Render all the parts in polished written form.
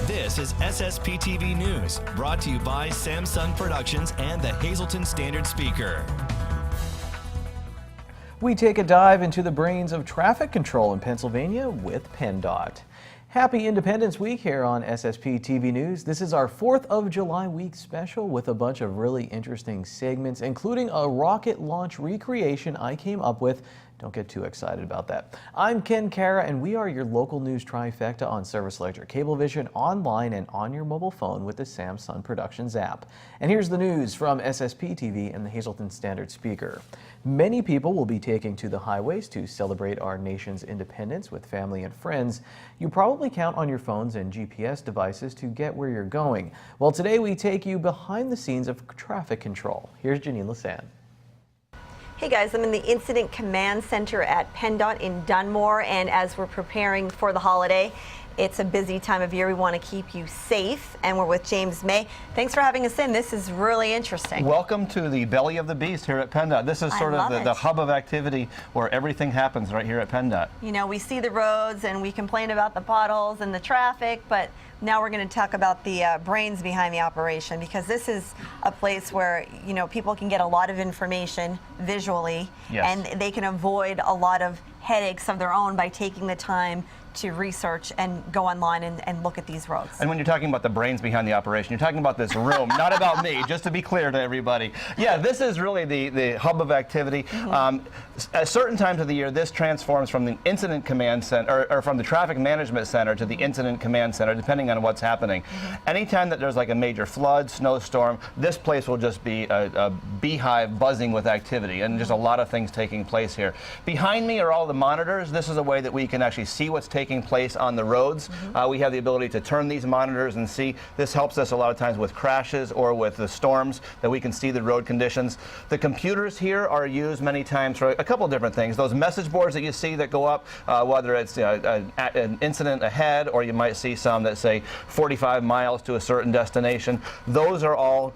This is SSPTV News, brought to you by Samsung Productions and the Hazleton Standard Speaker. We take a dive into the brains of traffic control in Pennsylvania with PennDOT. Happy Independence Week here on SSPTV News. This is our 4th of July week special with a bunch of really interesting segments, including a rocket launch recreation I came up with. Don't get too excited about that. I'm Ken Kara, and we are your local news trifecta on Service Electric Cablevision, online and on your mobile phone with the Samsung Productions app. And here's the news from SSPTV and the Hazleton Standard Speaker. Many people will be taking to the highways to celebrate our nation's independence with family and friends. You probably count on your phones and GPS devices to get where you're going. Well, today we take you behind the scenes of traffic control. Here's Janine Lasan. Hey guys, I'm in the Incident Command Center at PennDOT in Dunmore, and as we're preparing for the holiday, it's a busy time of year. We want to keep you safe, and we're with James May. Thanks for having us in. This is really interesting. Welcome to the belly of the beast here at PennDOT. This is sort of the hub of activity where everything happens right here at PennDOT. You know, we see the roads and we complain about the potholes and the traffic, but now we're going to talk about the brains behind the operation, because this is a place where, you know, people can get a lot of information visually, and they can avoid a lot of headaches of their own by taking the time to research and go online and look at these roads. And when you're talking about the brains behind the operation, you're talking about this room, not about me, just to be clear to everybody. Yeah, this is really the hub of activity. At certain times of the year, this transforms from the Incident Command Center, or from the Traffic Management Center to the Incident Command Center, depending on what's happening. Anytime that there's like a major flood, snowstorm, this place will just be a beehive buzzing with activity, and just a lot of things taking place here. Behind me are all the monitors. This is a way that we can actually see what's taking place on the roads. We have the ability to turn these monitors and see. This helps us a lot of times with crashes or with the storms, that we can see the road conditions. The computers here are used many times for a couple of different things. Those message boards that you see that go up, whether it's an incident ahead, or you might see some that say 45 miles to a certain destination. Those are all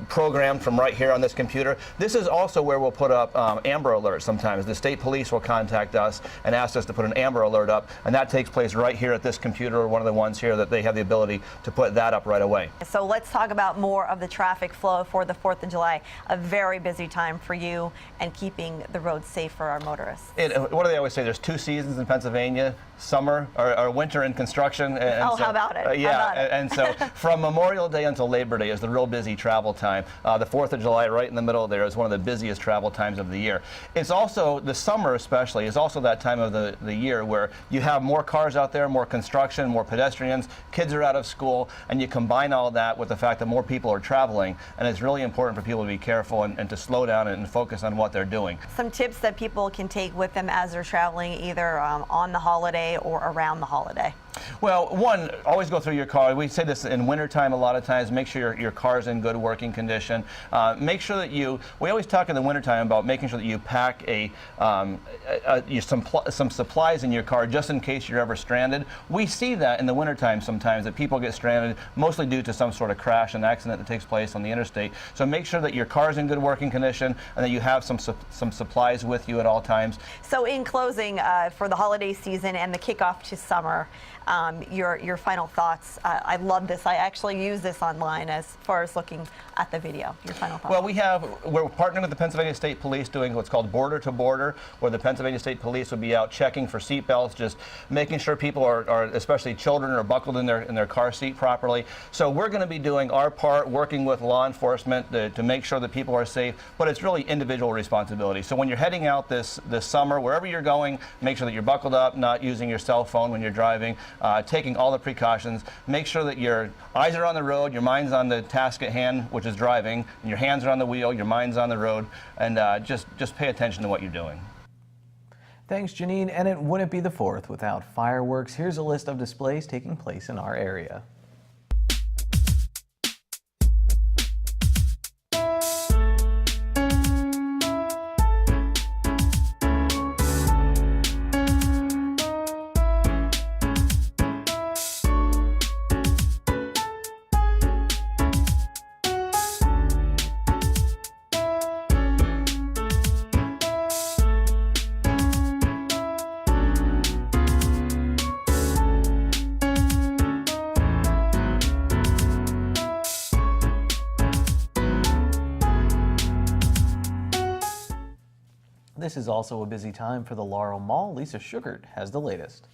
programmed from right here on this computer. This is also where we'll put up Amber Alerts sometimes. The state police will contact us and ask us to put an Amber Alert up, and that takes place right here at this computer, or one of the ones here that they have the ability to put that up right away. So let's talk about more of the traffic flow for the 4th of July. A very busy time for you and keeping the roads safe for our motorists. What do they always say? There's 2 seasons in Pennsylvania: summer or winter in construction. And so, how about it? And so from Memorial Day until Labor Day is the real busy travel time. The 4th of July, right in the middle there, is one of the busiest travel times of the year. It's also, the summer especially, is also that time of the year where you have more cars out there, more construction, more pedestrians, kids are out of school, and you combine all that with the fact that more people are traveling, and it's really important for people to be careful and to slow down and focus on what they're doing. Some tips that people can take with them as they're traveling, either on the holiday or around the holiday. Well, one, always go through your car. We say this in wintertime a lot of times. Make sure your car's in good working condition. Make sure that we always talk in the wintertime about making sure that you pack some supplies in your car just in case you're ever stranded. We see that in the wintertime sometimes, that people get stranded, mostly due to some sort of crash and accident that takes place on the interstate. So make sure that your car's in good working condition and that you have some supplies with you at all times. So in closing, for the holiday season and the kickoff to summer, your final thoughts. I love this. I actually use this online as far as looking at the video. Your final thoughts. Well, we're partnering with the Pennsylvania State Police, doing what's called border to border, where the Pennsylvania State Police will be out checking for seat belts, just making sure people are, especially children, are buckled in their car seat properly. So we're going to be doing our part, working with law enforcement to make sure that people are safe, but it's really individual responsibility. So when you're heading out this summer, wherever you're going, make sure that you're buckled up, not using your cell phone when you're driving, taking all the precautions. Make sure that your eyes are on the road, your mind's on the task at hand, which is driving, and your hands are on the wheel, your mind's on the road, and just pay attention to what you're doing. Thanks, Janine. And it wouldn't be the 4th without fireworks. Here's a list of displays taking place in our area. This is also a busy time for the Laurel Mall. Lisa Shugart has the latest.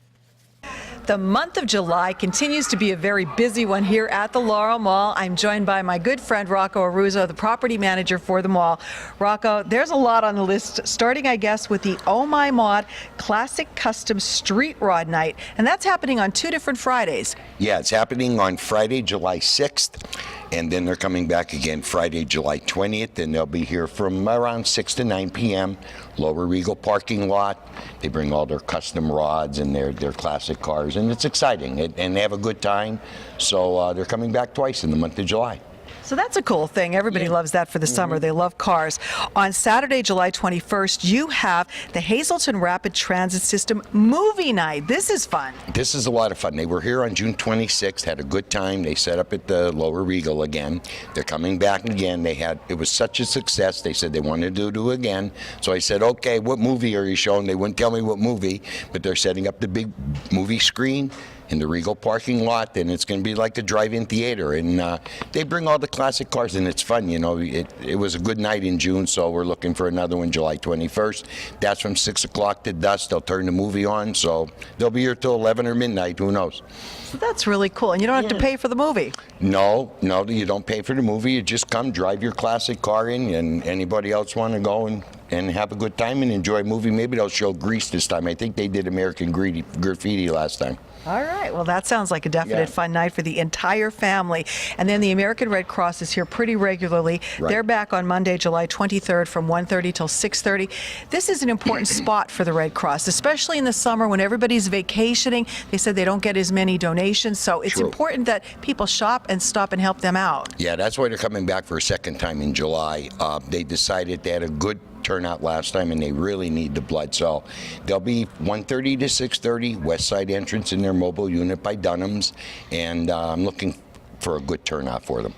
The month of July continues to be a very busy one here at the Laurel Mall. I'm joined by my good friend Rocco Aruzzo, the property manager for the mall. Rocco, there's a lot on the list, starting, I guess, with the Oh My Mod Classic Custom Street Rod Night, and that's happening on 2 different Fridays. Yeah, it's happening on Friday, July 6th, and then they're coming back again Friday, July 20th, and they'll be here from around 6 to 9 p.m. Lower Regal parking lot. They bring all their custom rods and their classic cars, and it's exciting, and they have a good time. So they're coming back twice in the month of July. So that's a cool thing. Everybody loves that for the summer. They love cars. On Saturday, July 21st, you have the Hazleton Rapid Transit System Movie Night. This is fun. This is a lot of fun. They were here on June 26th, had a good time. They set up at the Lower Regal again. They're coming back again. It was such a success. They said they wanted to do it again. So I said, okay, what movie are you showing? They wouldn't tell me what movie, but they're setting up the big movie screen in the Regal parking lot, and it's going to be like a drive-in theater, and they bring all the classic cars, and it's fun. You know, it was a good night in June, so we're looking for another one July 21st. That's from 6 o'clock to dusk. They'll turn the movie on, so they'll be here till 11 or midnight, who knows. So that's really cool, and you don't have to pay for the movie. No, you don't pay for the movie. You just come, drive your classic car in, and anybody else want to go and have a good time and enjoy a movie. Maybe they'll show Grease this time. I think they did American Graffiti last time. All right. Well, that sounds like a definite fun night for the entire family. And then the American Red Cross is here pretty regularly. Right. They're back on Monday, July 23rd from 1:30 till 6:30. This is an important spot for the Red Cross, especially in the summer when everybody's vacationing. They said they don't get as many donations, so it's important that people shop and stop and help them out. Yeah, that's why they're coming back for a second time in July. They decided they had a good turnout last time, and they really need the blood. So they'll be 1:30 to 6:30, west side entrance in their mobile unit by Dunham's, and I'm looking for a good turnout for them.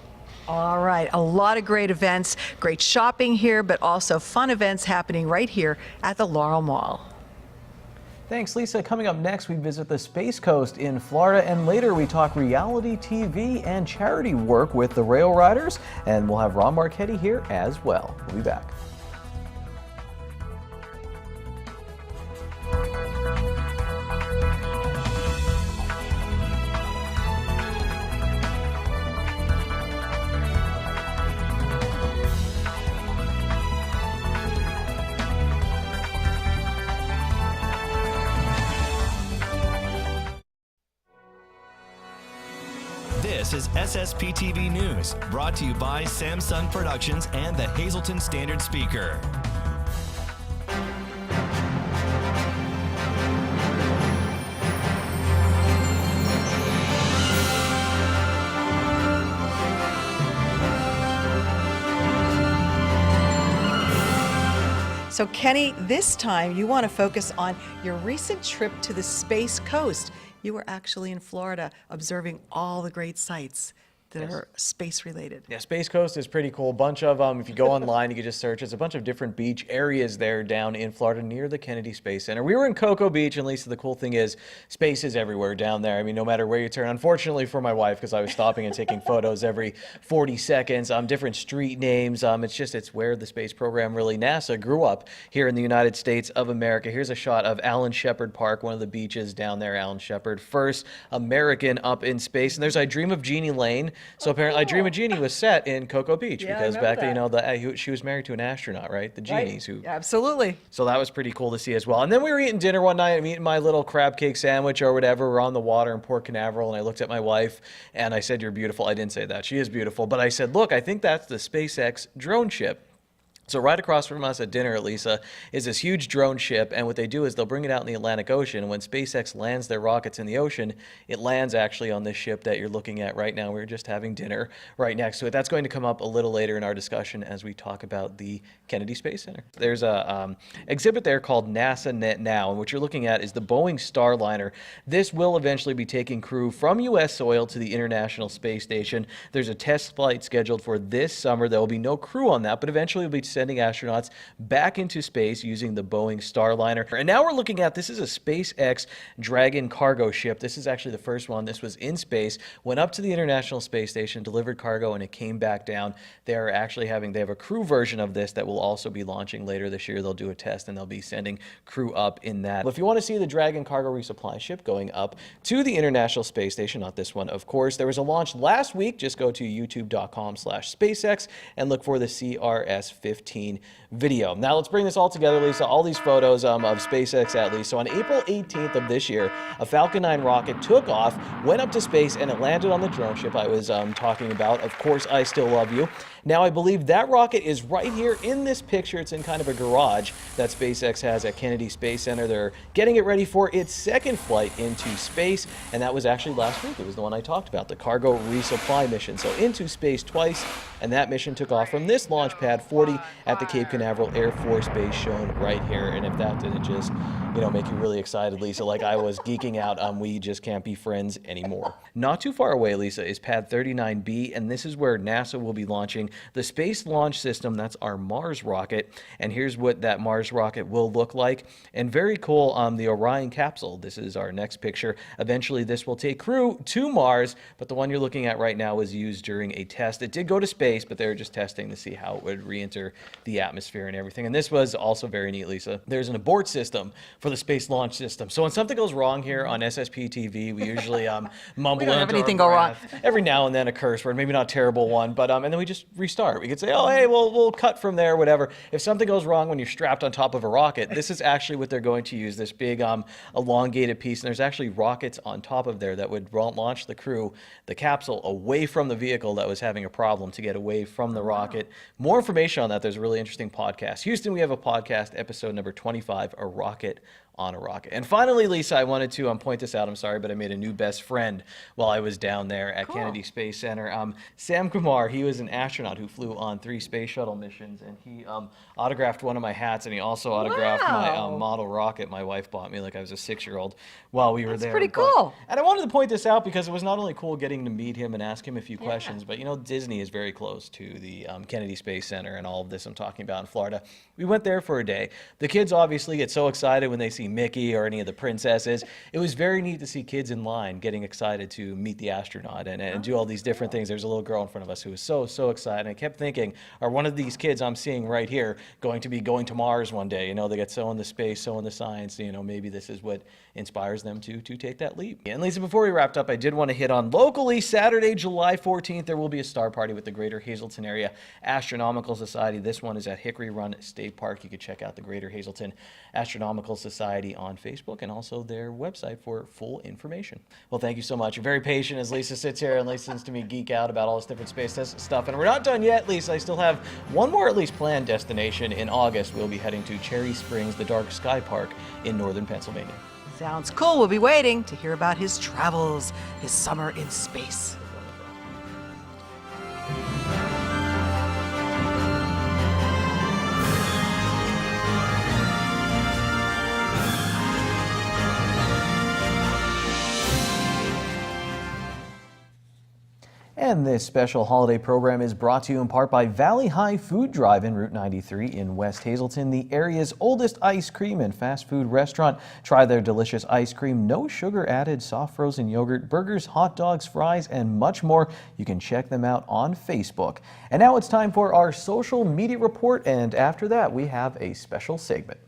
All right, a lot of great events, great shopping here, but also fun events happening right here at the Laurel Mall. Thanks, Lisa. Coming up next, we visit the Space Coast in Florida, and later we talk reality TV and charity work with the Rail Riders, and we'll have Ron Marchetti here as well. We'll be back. This is SSPTV News, brought to you by Samsung Productions and the Hazleton Standard Speaker. So Kenny, this time you want to focus on your recent trip to the Space Coast. You were actually in Florida observing all the great sights that are space related. Yeah, Space Coast is pretty cool. A bunch of if you go online, you can just search. It's a bunch of different beach areas there down in Florida near the Kennedy Space Center. We were in Cocoa Beach, and Lisa, the cool thing is space is everywhere down there. I mean, no matter where you turn. Unfortunately for my wife, because I was stopping and taking photos every 40 seconds, different street names. It's where the space program, really, NASA, grew up here in the United States of America. Here's a shot of Alan Shepard Park, one of the beaches down there. Alan Shepard, first American up in space. And there's I Dream of Jeannie Lane. So apparently, I Dream of Jeannie was set in Cocoa Beach because back then, she was married to an astronaut, right? The Genies. Who Absolutely. So that was pretty cool to see as well. And then we were eating dinner one night. I'm eating my little crab cake sandwich or whatever. We're on the water in Port Canaveral, and I looked at my wife and I said, "You're beautiful." I didn't say that. She is beautiful, but I said, "Look, I think that's the SpaceX drone ship." So right across from us at dinner, Lisa, is this huge drone ship, and what they do is they'll bring it out in the Atlantic Ocean, and when SpaceX lands their rockets in the ocean, it lands actually on this ship that you're looking at right now. We're just having dinner right next to it. That's going to come up a little later in our discussion as we talk about the Kennedy Space Center. There's a exhibit there called NASA Net Now, and what you're looking at is the Boeing Starliner. This will eventually be taking crew from U.S. soil to the International Space Station. There's a test flight scheduled for this summer. There will be no crew on that, but eventually it'll be sending astronauts back into space using the Boeing Starliner. And now we're looking at, this is a SpaceX Dragon cargo ship. This is actually the first one. This was in space, went up to the International Space Station, delivered cargo, and it came back down. They have a crew version of this that will also be launching later this year. They'll do a test and they'll be sending crew up in that. Well, if you want to see the Dragon cargo resupply ship going up to the International Space Station, not this one, of course, there was a launch last week. Just go to youtube.com/SpaceX and look for the CRS-15 video. Now let's bring this all together, Lisa. All these photos of SpaceX at least. So on April 18th of this year, a Falcon 9 rocket took off, went up to space, and it landed on the drone ship I was talking about. Of course, I Still Love You. Now, I believe that rocket is right here in this picture. It's in kind of a garage that SpaceX has at Kennedy Space Center. They're getting it ready for its second flight into space, and that was actually last week. It was the one I talked about, the cargo resupply mission. So into space twice, and that mission took off from this launch pad 40 at the Cape Canaveral Air Force Base, shown right here. And if that didn't just, make you really excited, Lisa, like I was geeking out, we just can't be friends anymore. Not too far away, Lisa, is pad 39B, and this is where NASA will be launching the Space Launch System. That's our Mars rocket, and here's what that Mars rocket will look like. And very cool, the Orion capsule. This is our next picture. Eventually, this will take crew to Mars, but the one you're looking at right now was used during a test. It did go to space, but they were just testing to see how it would re-enter the atmosphere and everything. And this was also very neat, Lisa. There's an abort system for the Space Launch System. So when something goes wrong here on SSPTV, we usually mumble. We don't have anything go wrong. Every now and then a curse word, maybe not a terrible one, but and then we just restart. We could say, oh, hey, we'll cut from there, whatever. If something goes wrong when you're strapped on top of a rocket, this is actually what they're going to use, this big elongated piece. And there's actually rockets on top of there that would launch the crew, the capsule, away from the vehicle that was having a problem to get away from the rocket. More information on that, there's a really interesting podcast. Houston, we have a podcast, episode number 25, A Rocket on a Rocket. And finally, Lisa, I wanted to point this out. I'm sorry, but I made a new best friend while I was down there at Kennedy Space Center. Sam Kumar, he was an astronaut who flew on 3 space shuttle missions, and he autographed one of my hats, and he also autographed my model rocket my wife bought me like I was a 6-year-old while we were there. That's pretty cool. And I wanted to point this out because it was not only cool getting to meet him and ask him a few questions, but Disney is very close to the Kennedy Space Center and all of this I'm talking about in Florida. We went there for a day. The kids obviously get so excited when they see Mickey or any of the princesses. It was very neat to see kids in line getting excited to meet the astronaut and do all these different things. There's a little girl in front of us who was so excited. And I kept thinking, are one of these kids I'm seeing right here going to be going to Mars one day? They get so into space, so into science, maybe this is what inspires them to take that leap. And Lisa, before we wrapped up, I did want to hit on locally, Saturday, July 14th, there will be a star party with the Greater Hazelton Area Astronomical Society. This one is at Hickory Run State Park. You can check out the Greater Hazelton Astronomical Society on Facebook and also their website for full information. Well, thank you so much. You're very patient as Lisa sits here and listens to me geek out about all this different space stuff. And we're not done yet, Lisa. I still have one more at least planned destination. In August, we'll be heading to Cherry Springs, the Dark Sky Park in northern Pennsylvania. Sounds cool. We'll be waiting to hear about his travels, his summer in space. And this special holiday program is brought to you in part by Valley High Food Drive in Route 93 in West Hazelton, the area's oldest ice cream and fast food restaurant. Try their delicious ice cream, no sugar added, soft frozen yogurt, burgers, hot dogs, fries, and much more. You can check them out on Facebook. And now it's time for our social media report, and after that we have a special segment.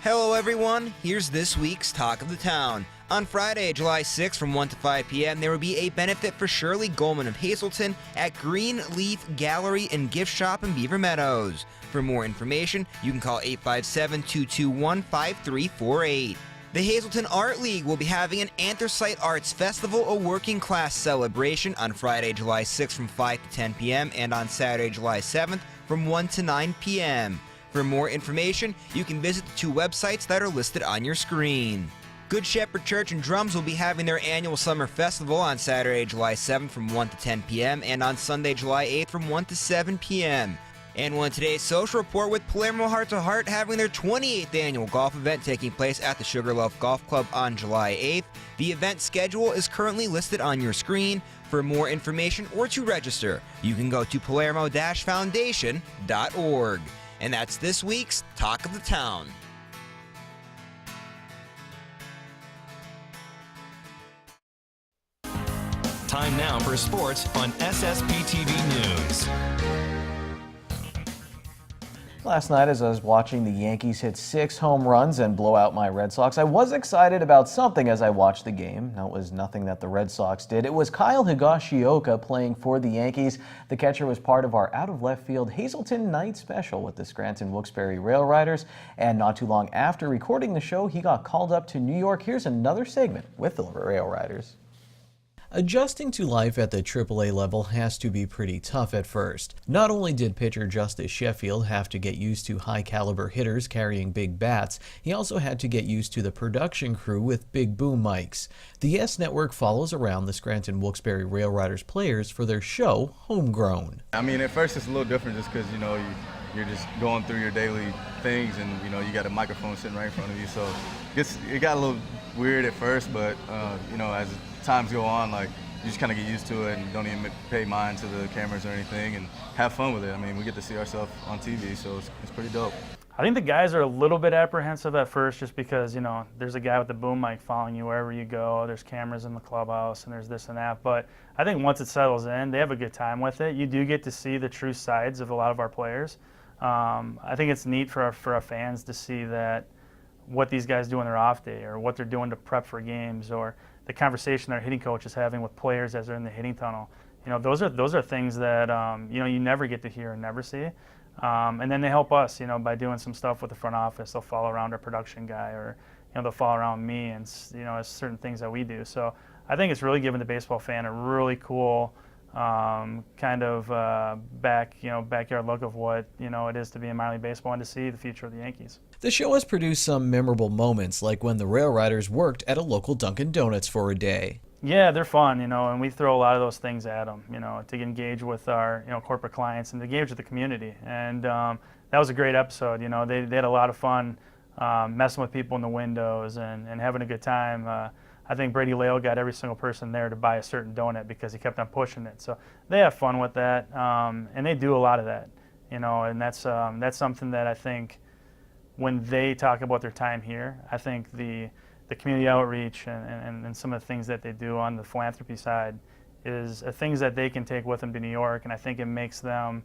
Hello everyone, here's this week's Talk of the Town. On Friday, July 6th from 1 to 5 p.m., there will be a benefit for Shirley Goldman of Hazelton at Green Leaf Gallery and Gift Shop in Beaver Meadows. For more information, you can call 857-221-5348. The Hazelton Art League will be having an Anthracite Arts Festival, a working class celebration on Friday, July 6th from 5 to 10 p.m. and on Saturday, July 7th from 1 to 9 p.m. For more information, you can visit the 2 websites that are listed on your screen. Good Shepherd Church and Drums will be having their annual summer festival on Saturday, July 7th from 1 to 10 p.m. and on Sunday, July 8th from 1 to 7 p.m. And one today's social report with Palermo Heart to Heart having their 28th annual golf event taking place at the Sugarloaf Golf Club on July 8th. The event schedule is currently listed on your screen. For more information or to register, you can go to palermo-foundation.org. And that's this week's Talk of the Town. Time now for sports on SSPTV News. Last night, as I was watching the Yankees hit 6 home runs and blow out my Red Sox, I was excited about something as I watched the game. Now, it was nothing that the Red Sox did. It was Kyle Higashioka playing for the Yankees. The catcher was part of our out-of-left-field Hazleton Night special with the Scranton-Wilkes-Barre Rail Riders. And not too long after recording the show, he got called up to New York. Here's another segment with the Rail Riders. Adjusting to life at the AAA level has to be pretty tough at first. Not only did pitcher Justice Sheffield have to get used to high-caliber hitters carrying big bats, he also had to get used to the production crew with big boom mics. The YES Network follows around the Scranton-Wilkes-Barre Rail Riders players for their show, Homegrown. I mean, at first it's a little different just because, you're just going through your daily things and, you got a microphone sitting right in front of you. So it got a little weird at first, but, as times go on, you just kind of get used to it and don't even pay mind to the cameras or anything and have fun with it. I mean, we get to see ourselves on TV, so it's pretty dope. I think the guys are a little bit apprehensive at first just because, there's a guy with the boom mic following you wherever you go. There's cameras in the clubhouse and there's this and that. But I think once it settles in, they have a good time with it. You do get to see the true sides of a lot of our players. I think it's neat for our fans to see that what these guys do on their off day or what they're doing to prep for games or the conversation their hitting coach is having with players as they're in the hitting tunnel. Those are things that you never get to hear and never see. And then they help us, by doing some stuff with the front office. They'll follow around our production guy, or they'll follow around me, and as certain things that we do. So I think it's really given the baseball fan a really cool kind of backyard look of what it is to be in minor league baseball and to see the future of the Yankees. The show has produced some memorable moments, like when the Rail Riders worked at a local Dunkin' Donuts for a day. Yeah, they're fun, and we throw a lot of those things at them, to engage with our, corporate clients and to engage with the community. And that was a great episode. They had a lot of fun messing with people in the windows and having a good time. I think Brady Lale got every single person there to buy a certain donut because he kept on pushing it. So they have fun with that, and they do a lot of that, and that's something that I think when they talk about their time here, I think the community outreach and some of the things that they do on the philanthropy side is things that they can take with them to New York, and I think it makes them,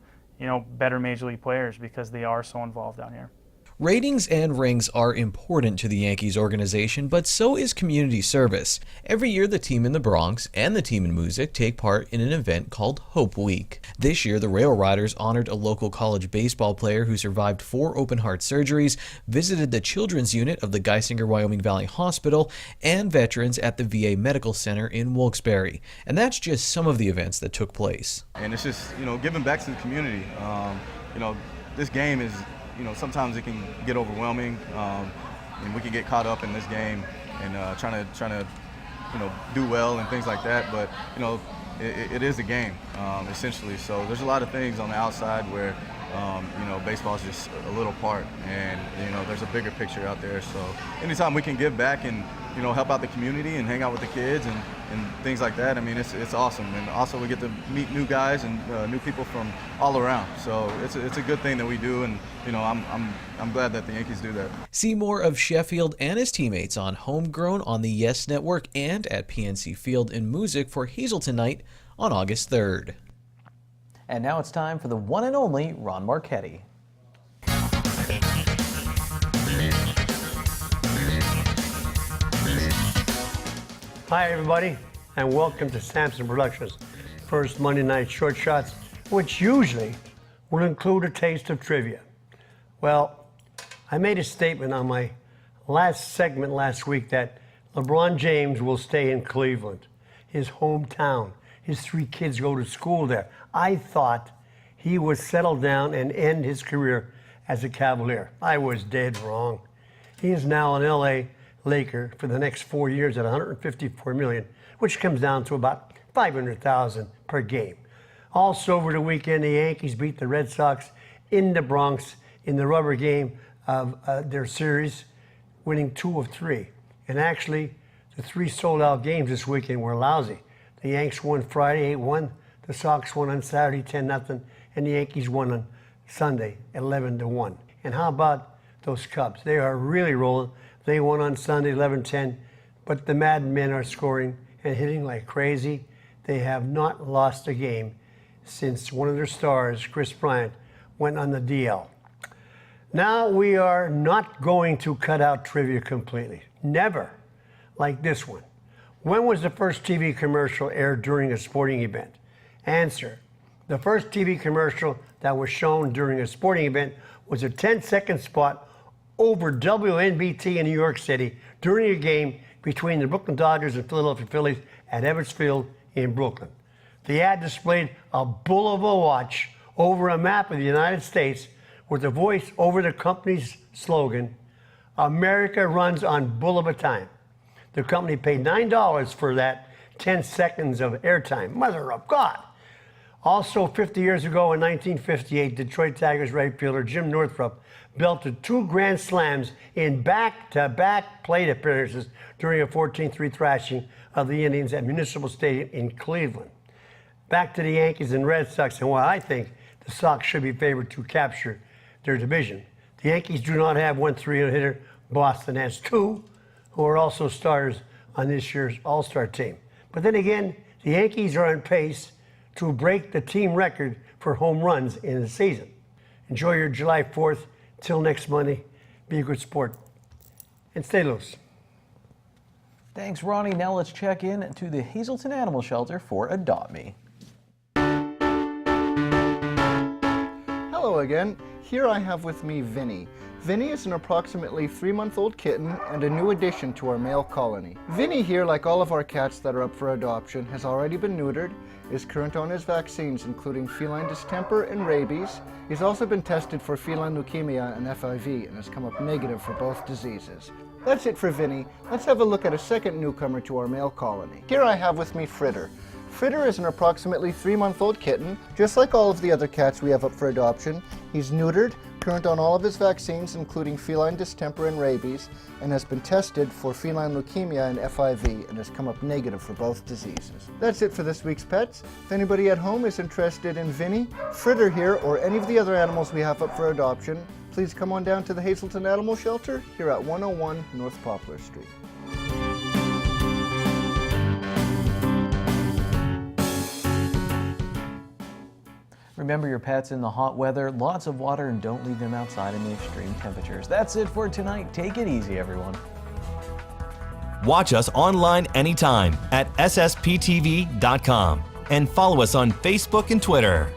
better major league players because they are so involved down here. Ratings and rings are important to the Yankees organization, but so is community service. Every year, the team in the Bronx and the team in Music take part in an event called Hope Week. This year, the Rail Riders honored a local college baseball player who survived 4 open-heart surgeries, visited the children's unit of the Geisinger Wyoming Valley Hospital, and veterans at the VA Medical Center in Wilkes-Barre. And that's just some of the events that took place. And it's just, giving back to the community. This game is, sometimes it can get overwhelming, and we can get caught up in this game and trying to do well and things like that. But it is a game essentially. So there's a lot of things on the outside where baseball is just a little part, and there's a bigger picture out there. So anytime we can give back and help out the community and hang out with the kids and things like that, I mean, it's awesome. And also we get to meet new guys and new people from all around. So it's a good thing that we do, and I'm glad that the Yankees do that. See more of Sheffield and his teammates on Homegrown on the YES Network and at PNC Field in Music for Hazleton Night on August 3rd. And now it's time for the one and only Ron Marchetti. Hi everybody, and welcome to Samson Productions' first Monday night short shots, which usually will include a taste of trivia. Well, I made a statement on my last segment last week that LeBron James will stay in Cleveland, his hometown. His 3 kids go to school there. I thought he would settle down and end his career as a Cavalier. I was dead wrong. He is now an LA Laker for the next 4 years at $154 million, which comes down to about $500,000 per game. Also over the weekend, the Yankees beat the Red Sox in the Bronx in the rubber game of their series, winning 2 of 3. And actually, the 3 sold-out games this weekend were lousy. The Yanks won Friday 8-1, the Sox won on Saturday 10-0, and the Yankees won on Sunday 11-1. And how about those Cubs? They are really rolling. They won on Sunday 11-10, but the Mad Men are scoring and hitting like crazy. They have not lost a game since one of their stars, Chris Bryant, went on the DL. Now we are not going to cut out trivia completely. Never. Like this one. When was the first TV commercial aired during a sporting event? Answer. The first TV commercial that was shown during a sporting event was a 10-second spot over WNBT in New York City during a game between the Brooklyn Dodgers and Philadelphia Phillies at Ebbets Field in Brooklyn. The ad displayed a Bulova watch over a map of the United States with the voice over the company's slogan, "America runs on Bulova time." The company paid $9 for that 10 seconds of airtime. Mother of God. Also, 50 years ago in 1958, Detroit Tigers right fielder Jim Northrup belted 2 grand slams in back-to-back plate appearances during a 14-3 thrashing of the Indians at Municipal Stadium in Cleveland. Back to the Yankees and Red Sox, and why I think the Sox should be favored to capture their division. The Yankees do not have one 300 hitter. Boston has 2, who are also starters on this year's All-Star team. But then again, the Yankees are on pace to break the team record for home runs in the season. Enjoy your July 4th. Till next Monday, be a good sport and stay loose. Thanks, Ronnie. Now let's check in to the Hazleton Animal Shelter for Adopt Me. Hello again. Here I have with me Vinny. Vinny is an approximately 3-month-old kitten and a new addition to our male colony. Vinny here, like all of our cats that are up for adoption, has already been neutered, is current on his vaccines including feline distemper and rabies. He's also been tested for feline leukemia and FIV and has come up negative for both diseases. That's it for Vinny. Let's have a look at a second newcomer to our male colony. Here I have with me Fritter. Fritter is an approximately 3-month-old kitten. Just like all of the other cats we have up for adoption, he's neutered, current on all of his vaccines including feline distemper and rabies, and has been tested for feline leukemia and FIV and has come up negative for both diseases. That's it for this week's pets. If anybody at home is interested in Vinny, Fritter here, or any of the other animals we have up for adoption, please come on down to the Hazleton Animal Shelter here at 101 North Poplar Street. Remember your pets in the hot weather, lots of water, and don't leave them outside in the extreme temperatures. That's it for tonight. Take it easy, everyone. Watch us online anytime at ssptv.com and follow us on Facebook and Twitter.